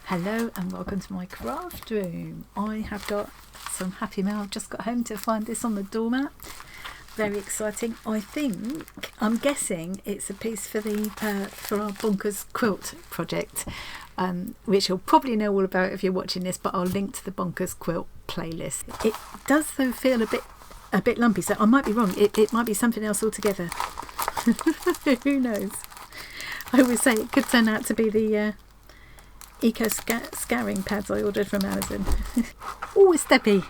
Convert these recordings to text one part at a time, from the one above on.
Hello and welcome to my craft room. I have got some happy mail. I've just got home to find this on the doormat. Very exciting. I'm guessing it's a piece for the for our Bonkers Quilt project, which you'll probably know all about if you're watching this, but I'll link to the Bonkers Quilt playlist. It does though feel a bit lumpy, so I might be wrong. It might be something else altogether. Who knows? I always say it could turn out to be the eco scouring pads I ordered from Amazon. Oh, it's Debbie.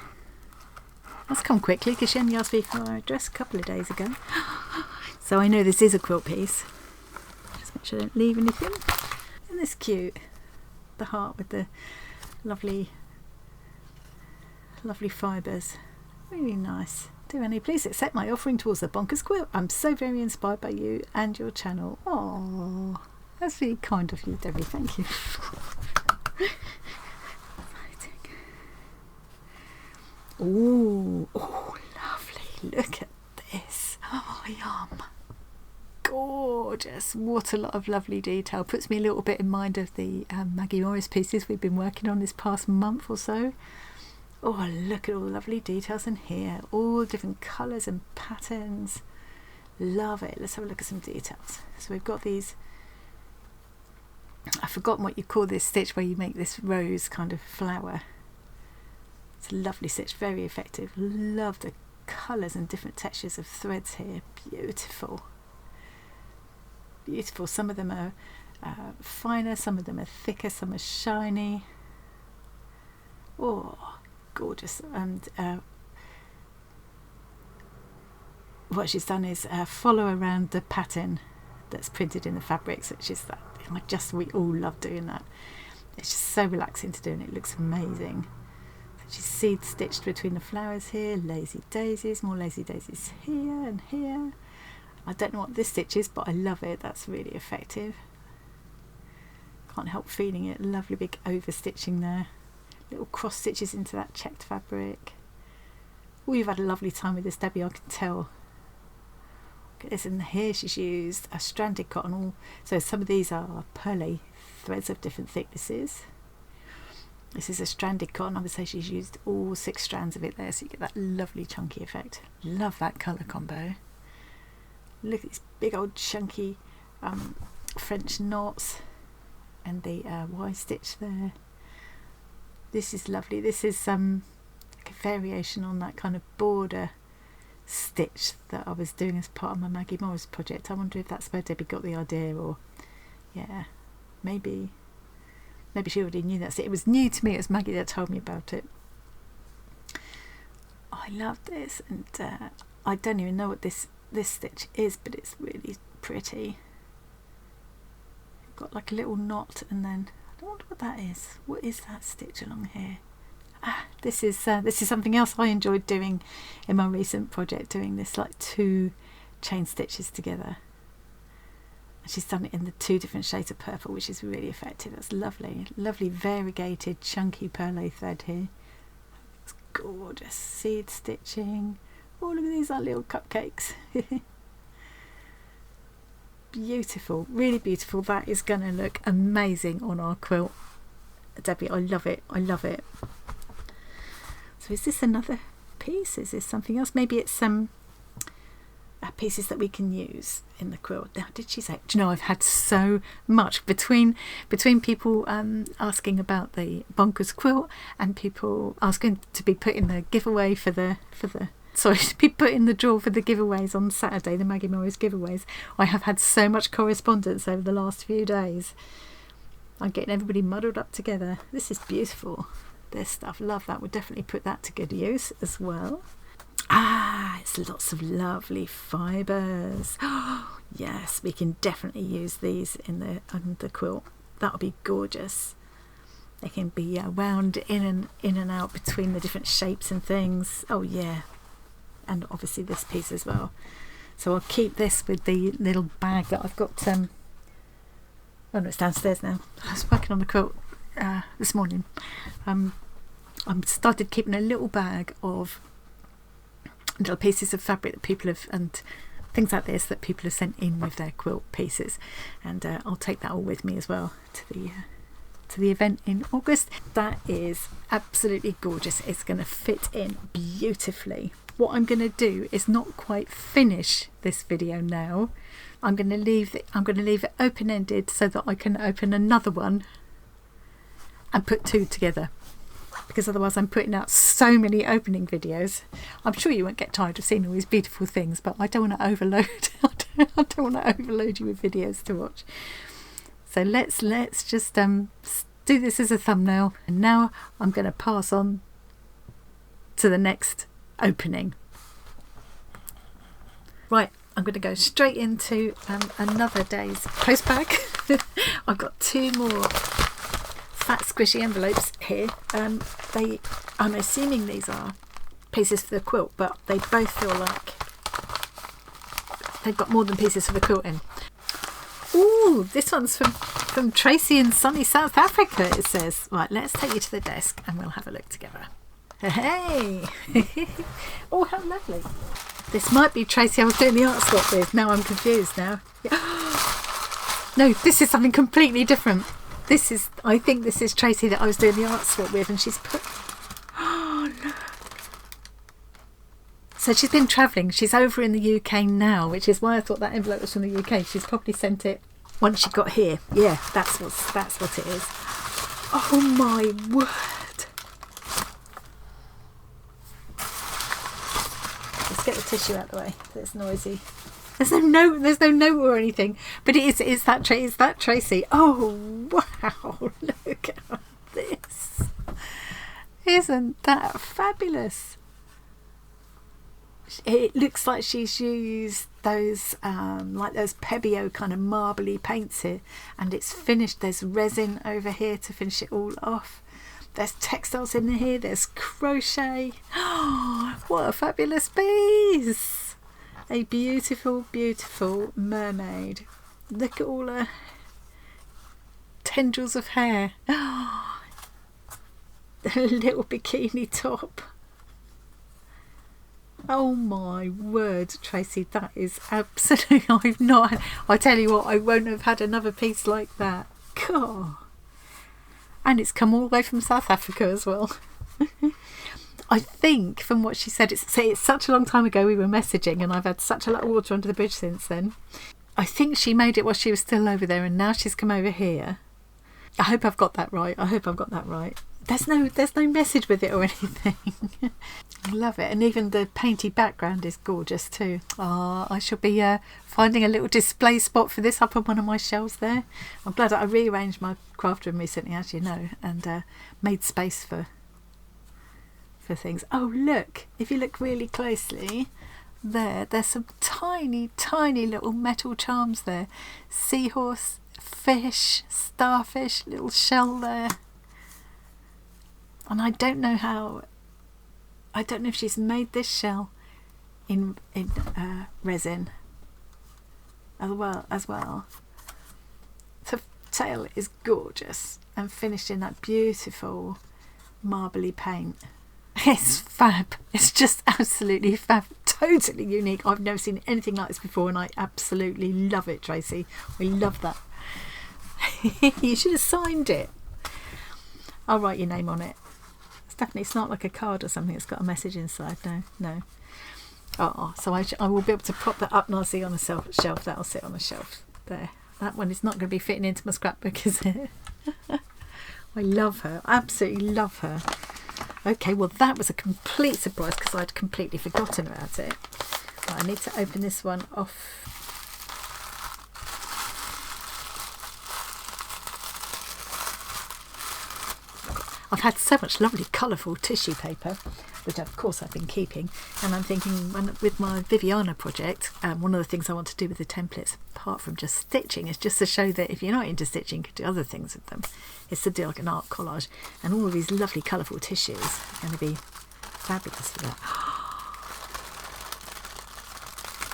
That's come quickly because she only asked me for my address a couple of days ago. So I know this is a quilt piece. Just make sure I don't leave anything. Isn't this cute? The heart with the lovely fibres. Really nice. Do Annie please accept my offering towards the Bonkers Quilt? I'm so very inspired by you and your channel. Oh, that's really kind of you, Debbie. Thank you. Oh, lovely. Look at this. Oh, yum. Gorgeous. What a lot of lovely detail. Puts me a little bit in mind of the Maggie Morris pieces we've been working on this past month or so. Oh, look at all the lovely details in here. All different colours and patterns. Love it. Let's have a look at some details. So we've got these, I've forgotten what you call this stitch where you make this rose kind of flower. It's a lovely stitch, very effective. Love the colours and different textures of threads here. Beautiful. Beautiful. Some of them are finer, some of them are thicker, some are shiny. Oh, gorgeous. And what she's done is follow around the pattern that's printed in the fabrics, which is that we all love doing that. It's just so relaxing to do and it looks amazing. She's seed stitched between the flowers here, lazy daisies, more lazy daisies here and here. I don't know what this stitch is, but I love it. That's really effective. Can't help feeling it. Lovely big over stitching there. Little cross stitches into that checked fabric. Oh, you've had a lovely time with this, Debbie, I can tell. Look at this, and here she's used a stranded cotton. So some of these are pearly threads of different thicknesses. This is a stranded cotton. I would say she's used all 6 strands of it there, so you get that lovely chunky effect. Love that colour combo. Look at these big old chunky French knots and the Y stitch there. This is lovely. This is like a variation on that kind of border stitch that I was doing as part of my Maggie Morris project. I wonder if that's where Debbie got the idea, or yeah, maybe she already knew that. It was new to me. It was Maggie that told me about it. Oh, I love this, and I don't even know what this stitch is, but it's really pretty. Got like a little knot, and then I wonder what that is. What is that stitch along here? This is something else I enjoyed doing in my recent project. Doing this like 2 chain stitches together. She's done it in the 2 different shades of purple, which is really effective. That's lovely. Lovely variegated chunky pearl thread here. It's gorgeous. Seed stitching. Oh, look at these little cupcakes. Beautiful. Really beautiful. That is going to look amazing on our quilt. Debbie, I love it. I love it. So is this another piece? Is this something else? Maybe it's some pieces that we can use in the quilt. Now, did she say? Do you know, I've had so much between people asking about the Bonkers Quilt and people asking to be put in the giveaway to be put in the drawer for the giveaways on Saturday, the Maggie Morris giveaways. I have had so much correspondence over the last few days. I'm getting everybody muddled up together. This is beautiful. This stuff, love that. We'll definitely put that to good use as well. It's lots of lovely fibres. Oh, yes, we can definitely use these in the quilt. That would be gorgeous. They can be wound in and out between the different shapes and things. Oh yeah, and obviously this piece as well. So I'll keep this with the little bag that I've got. Oh no, it's downstairs now. I was working on the quilt this morning. I started keeping a little bag of little pieces of fabric that people have, and things like this that people have sent in with their quilt pieces, and I'll take that all with me as well to to the event in August. That is absolutely gorgeous. It's going to fit in beautifully. What I'm going to do is not quite finish this video now. I'm going to leave it open-ended so that I can open another one and put two together, because otherwise I'm putting out so many opening videos. I'm sure you won't get tired of seeing all these beautiful things, but I don't want to overload. I don't want to overload you with videos to watch. So let's just do this as a thumbnail, and now I'm going to pass on to the next opening. Right, I'm going to go straight into another day's post bag. I've got two more fat squishy envelopes here. I'm assuming these are pieces for the quilt, but they both feel like they've got more than pieces for the quilt in. Ooh, this one's from Tracey in sunny South Africa, it says. Right, let's take you to the desk and we'll have a look together. Hey! Oh, how lovely. This might be Tracey I was doing the art swap with. Now I'm confused now. No, this is something completely different. I think this is Tracey that I was doing the art swap with, and she's put... Oh, no. So she's been travelling. She's over in the UK now, which is why I thought that envelope was from the UK. She's probably sent it once she got here. Yeah, that's what it is. Oh my word. Let's get the tissue out of the way. It's noisy. There's no note or anything, but it's that Tracey. Oh wow! Look at this. Isn't that fabulous? It looks like she's used those like those Pebeo kind of marbly paints here, and it's finished. There's resin over here to finish it all off. There's textiles in here. There's crochet. Oh, what a fabulous piece! A beautiful, beautiful mermaid. Look at all her tendrils of hair. Oh, a little bikini top. Oh my word, Tracey, that is absolutely... I tell you what, I won't have had another piece like that. God. And it's come all the way from South Africa as well. I think from what she said, it's such a long time ago we were messaging, and I've had such a lot of water under the bridge since then. I think she made it while she was still over there, and now she's come over here. I hope I've got that right. There's no message with it or anything. I love it, and even the painty background is gorgeous too. I shall be finding a little display spot for this up on one of my shelves there. I'm glad that I rearranged my craft room recently, as you know, and made space for things. Oh look, if you look really closely there's some tiny little metal charms there. Seahorse, fish, starfish, little shell there. And I don't know if she's made this shell in resin as well. The tail is gorgeous and finished in that beautiful marbly paint. It's fab. It's just absolutely fab. Totally unique. I've never seen anything like this before, and I absolutely love it, Tracey. We love that. You should have signed it. I'll write your name on it. It's not like a card or something. It's got a message inside. No. Oh, so I will be able to prop that up nicely on a shelf. That'll sit on a shelf there. That one is not going to be fitting into my scrapbook, is it? I love her. Absolutely love her. Okay, well that was a complete surprise because I'd completely forgotten about it. Right, I need to open this one off. I've had so much lovely colourful tissue paper, which of course I've been keeping, and I'm thinking with my Viviana project, one of the things I want to do with the templates, apart from just stitching, is just to show that if you're not into stitching, you can do other things with them. It's to do like an art collage, and all of these lovely colourful tissues are going to be fabulous for that.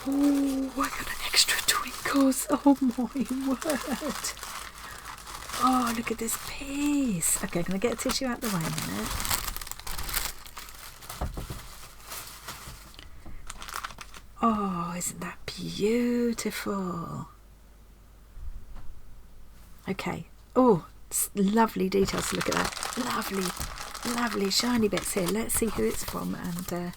Oh, I got an extra twinkles. Oh my word. Oh, look at this piece. Okay, can I get a tissue out the way a minute? Oh, isn't that beautiful? Okay. Oh, Lovely details to look at that. Lovely shiny bits here. Let's see who it's from and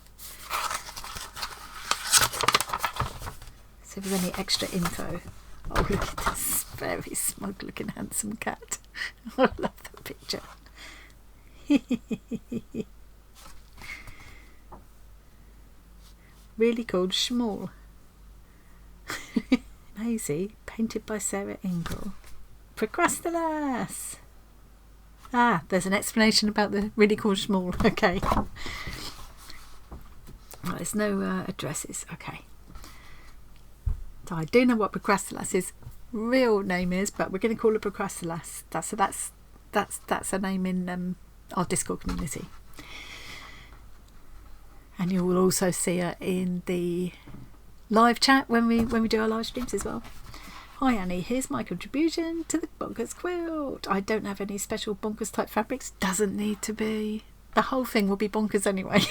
see if there's any extra info. Oh, look at this very smug looking handsome cat. I love that picture. Really called Schmall. Maisie, painted by Sarah Ingle. Procrastalass. Ah, there's an explanation about the really called Schmall. Okay. Well, there's no addresses. Okay. So I do know what Procrastalass's real name is, but we're going to call her Procrastalass. That's a name in our Discord community. And you will also see her in the live chat when we do our live streams as well. Hi Annie, here's my contribution to the Bonkers Quilt. I don't have any special bonkers type fabrics. Doesn't need to be. The whole thing will be bonkers anyway.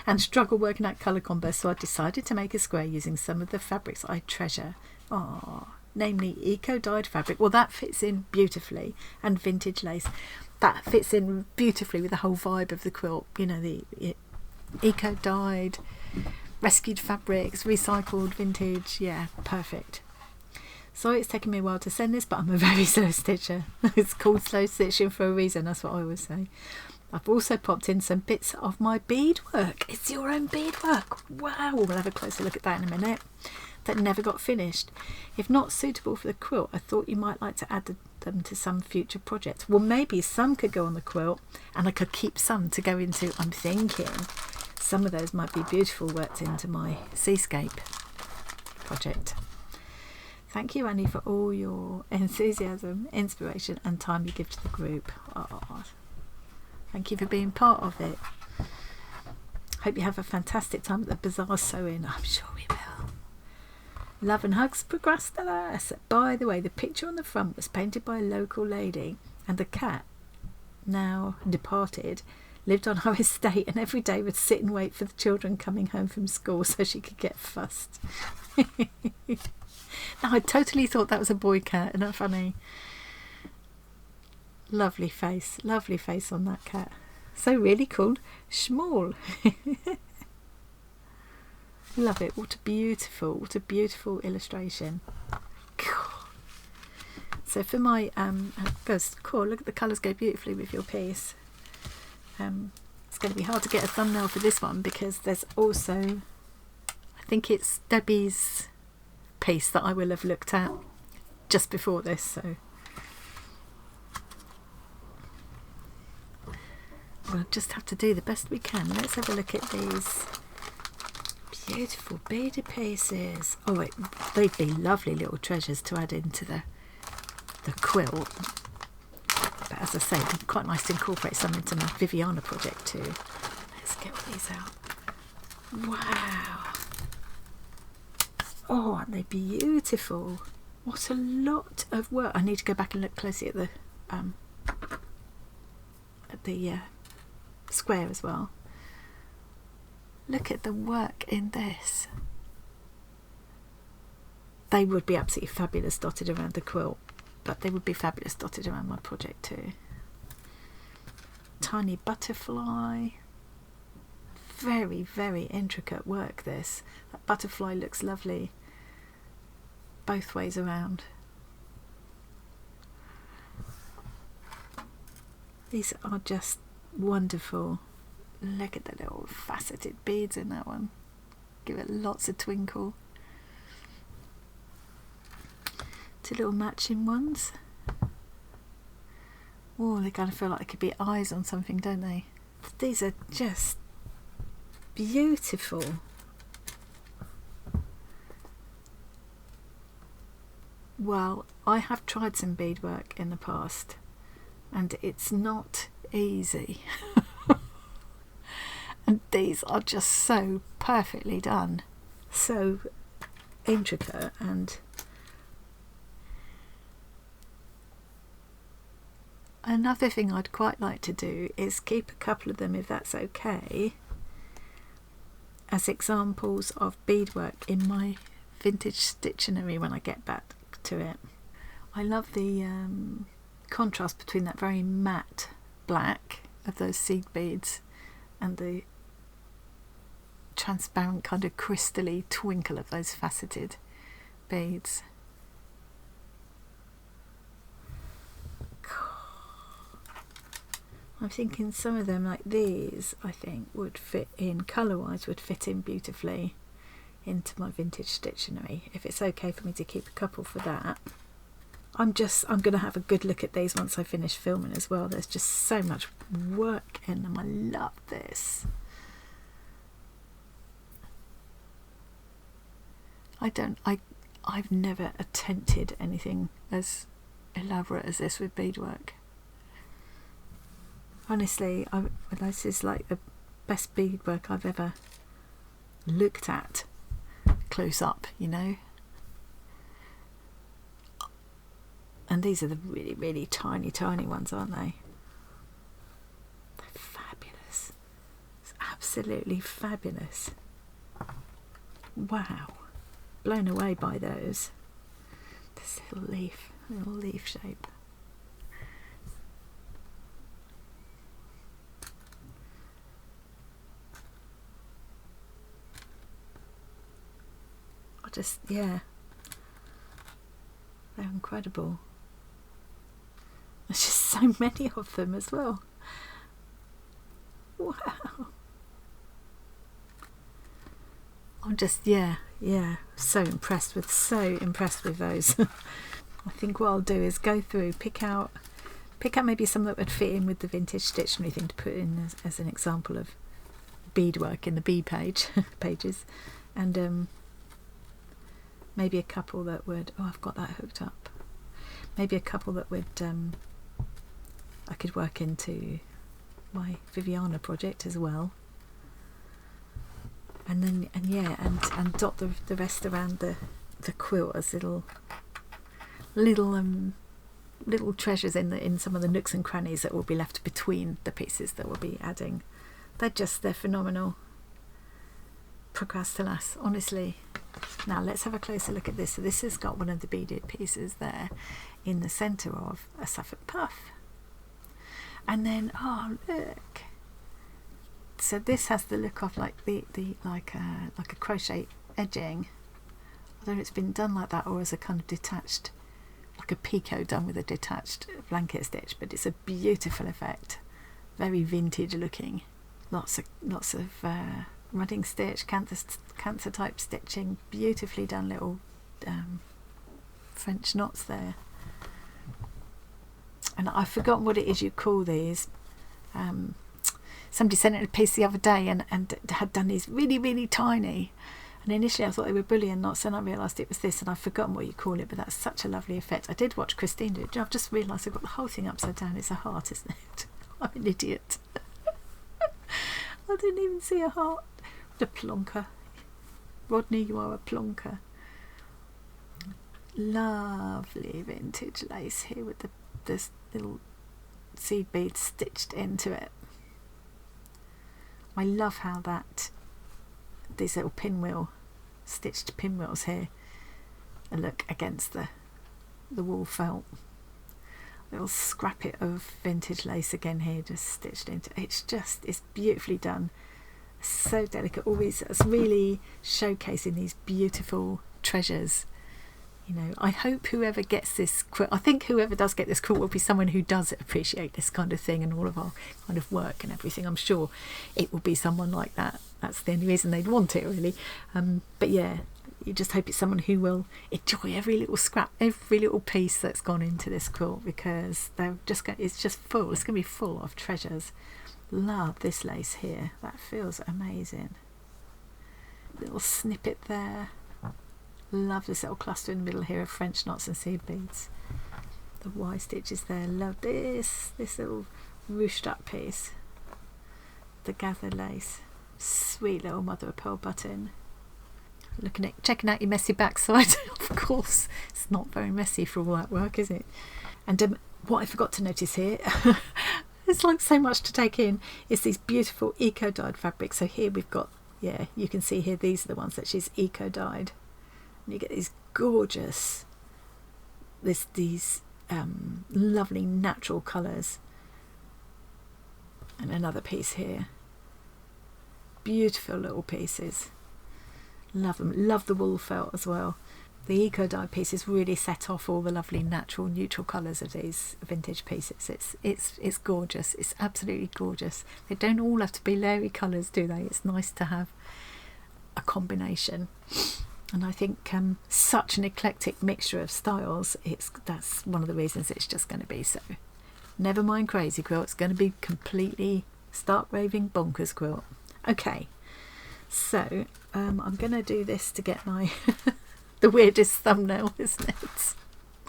And struggle working out colour combos, so I decided to make a square using some of the fabrics I treasure. Namely eco-dyed fabric. Well, that fits in beautifully. And vintage lace. That fits in beautifully with the whole vibe of the quilt. You know, the eco-dyed, rescued fabrics, recycled, vintage. Yeah, perfect. Sorry it's taken me a while to send this, but I'm a very slow stitcher. It's called slow stitching for a reason, that's what I always say. I've also popped in some bits of my beadwork. It's your own beadwork. Wow, we'll have a closer look at that in a minute. That never got finished. If not suitable for the quilt, I thought you might like to add them to some future project. Well, maybe some could go on the quilt and I could keep some to go into. I'm thinking some of those might be beautiful worked into my seascape project. Thank you, Annie, for all your enthusiasm, inspiration and time you give to the group. Thank you for being part of it. Hope you have a fantastic time at the Bazaar Sewing. I'm sure we will. Love and hugs, Procrastalass. By the way, the picture on the front was painted by a local lady, and the cat, now departed, lived on our estate and every day would sit and wait for the children coming home from school so she could get fussed. Now, I totally thought that was a boy cat. Isn't that funny? Lovely face on that cat. So really called Schmall. Love it. What a beautiful illustration. So for my goes cool. Look at the colours go beautifully with your piece. It's going to be hard to get a thumbnail for this one because there's also, I think it's Debbie's piece that I will have looked at just before this. So we'll just have to do the best we can. Let's have a look at these beautiful beaded pieces. Oh, they'd be lovely little treasures to add into the quilt. But as I say, it'd be quite nice to incorporate some into my Viviana project too. Let's get all these out. Wow. Oh, aren't they beautiful? What a lot of work. I need to go back and look closely at the square as well. Look at the work in this. They would be absolutely fabulous dotted around the quilt, but they would be fabulous dotted around my project too. Tiny butterfly. Very, very intricate work this. That butterfly looks lovely both ways around. These are just wonderful. Look at the little faceted beads in that one. Give it lots of twinkle. Two little matching ones. Oh, they kind of feel like they could be eyes on something, don't they? These are just beautiful. Well, I have tried some beadwork in the past and it's not easy. And these are just so perfectly done, so intricate. And another thing I'd quite like to do is keep a couple of them, if that's okay, as examples of beadwork in my vintage stationery when I get back to it. I love the contrast between that very matte black of those seed beads and the transparent kind of crystally twinkle of those faceted beads. I'm thinking some of them, like these, I think would fit in, colour wise would fit in beautifully into my vintage dictionary, if it's okay for me to keep a couple for that. I'm going to have a good look at these once I finish filming as well. There's just so much work in them. I love this. I've never attempted anything as elaborate as this with beadwork. Honestly, this is like the best beadwork I've ever looked at close up, you know. And these are the really, really tiny, tiny ones, aren't they? They're fabulous. It's absolutely fabulous. Wow. Blown away by those. This little leaf shape. Yeah. They're incredible. There's just so many of them as well. Wow. I'm just, yeah, so impressed with those. I think what I'll do is go through, pick out maybe some that would fit in with the vintage dictionary thing to put in as an example of beadwork in the bead pages, and maybe a couple that would, I've got that hooked up. Maybe a couple that would I could work into my Viviana project as well. And then and dot the rest around the quilt as little treasures in some of the nooks and crannies that will be left between the pieces that we'll be adding. They're phenomenal. Procrastalass, honestly. Now let's have a closer look at this. So this has got one of the beaded pieces there in the centre of a Suffolk puff. And then, oh look. So this has the look of like like a crochet edging. I don't know if it's been done like that or as a kind of detached, like a picot done with a detached blanket stitch, but it's a beautiful effect. Very vintage looking. Lots of running stitch, cancer type stitching, beautifully done little French knots there. And I've forgotten what it is you call these. Somebody sent in a piece the other day and had done these really, really tiny. And initially I thought they were bullion knots, and I realised it was this, and I've forgotten what you call it, but that's such a lovely effect. I did watch Christine do it. I've just realised I've got the whole thing upside down. It's a heart, isn't it? I'm an idiot. I didn't even see a heart. The plonker. Rodney, you are a plonker. Lovely vintage lace here with this little seed bead stitched into it. I love how these little stitched pinwheels here look against the wool felt. Little scrappet of vintage lace again here, just stitched into it. It's beautifully done. So delicate. Always, it's really showcasing these beautiful treasures. You know, I hope whoever gets this quilt, I think whoever does get this quilt will be someone who does appreciate this kind of thing and all of our kind of work and everything. I'm sure it will be someone like that. That's the only reason they'd want it, really. But yeah, you just hope it's someone who will enjoy every little scrap, every little piece that's gone into this quilt, because it's just full. It's going to be full of treasures. Love this lace here. That feels amazing. Little snippet there. Love this little cluster in the middle here of French knots and seed beads. The Y stitches there. Love this little ruched up piece. The gathered lace. Sweet little mother of pearl button. Checking out your messy backside. Of course, it's not very messy for all that work, is it? And what I forgot to notice here, it's like so much to take in, is these beautiful eco-dyed fabrics. So here we've got, yeah, you can see here, these are the ones that she's eco-dyed. And you get these gorgeous these lovely natural colours. And another piece here. Beautiful little pieces. Love them. Love the wool felt as well. The eco dye pieces really set off all the lovely natural neutral colours of these vintage pieces. It's gorgeous. It's absolutely gorgeous. They don't all have to be leery colours, do they? It's nice to have a combination. And I think such an eclectic mixture of styles, that's one of the reasons it's just going to be so. Never mind Crazy Quilt, it's going to be completely stark raving bonkers quilt. Okay, so I'm going to do this to get my the weirdest thumbnail, isn't it?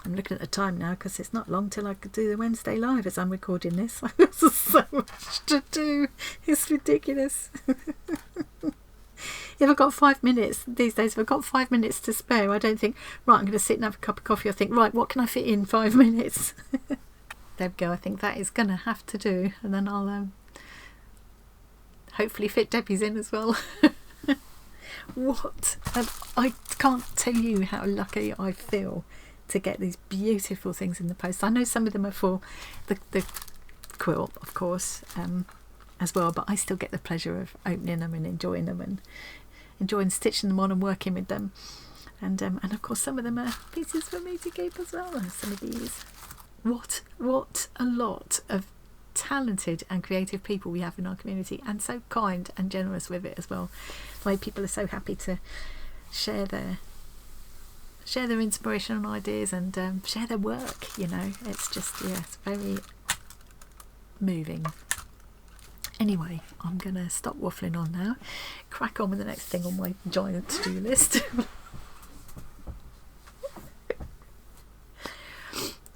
I'm looking at the time now because it's not long till I could do the Wednesday live as I'm recording this. There's so much to do. It's ridiculous. If I've got 5 minutes these days, if I've got 5 minutes to spare, I don't think, right, I'm going to sit and have a cup of coffee. I think, right, what can I fit in 5 minutes? There we go. I think that is going to have to do. And then I'll hopefully fit Debbie's in as well. What? I can't tell you how lucky I feel to get these beautiful things in the post. I know some of them are for the quilt, of course, as well, but I still get the pleasure of opening them and enjoying them and enjoying stitching them on and working with them. And of course some of them are pieces for me to keep as well. Some of these. What a lot of talented and creative people we have in our community, and so kind and generous with it as well. The way people are so happy to share their inspiration and ideas and share their work, you know. It's just, yeah, it's very moving. Anyway, I'm gonna stop waffling on now, crack on with the next thing on my giant to-do list.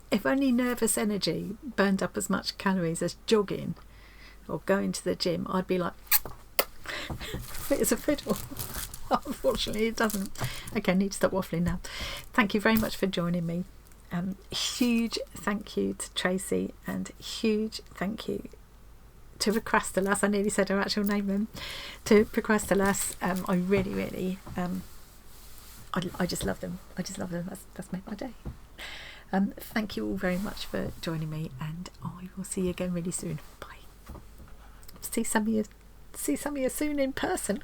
If only nervous energy burned up as much calories as jogging or going to the gym, I'd be like fit as a fiddle. Unfortunately it doesn't. Okay, I need to stop waffling now. Thank you very much for joining me. Huge thank you to Tracy, and huge thank you to Procrastalass. I nearly said her actual name then. To Procrastalass. I really I just love them. I just love them. That's made my day. Thank you all very much for joining me, and I will see you again really soon. Bye. See some of you soon in person.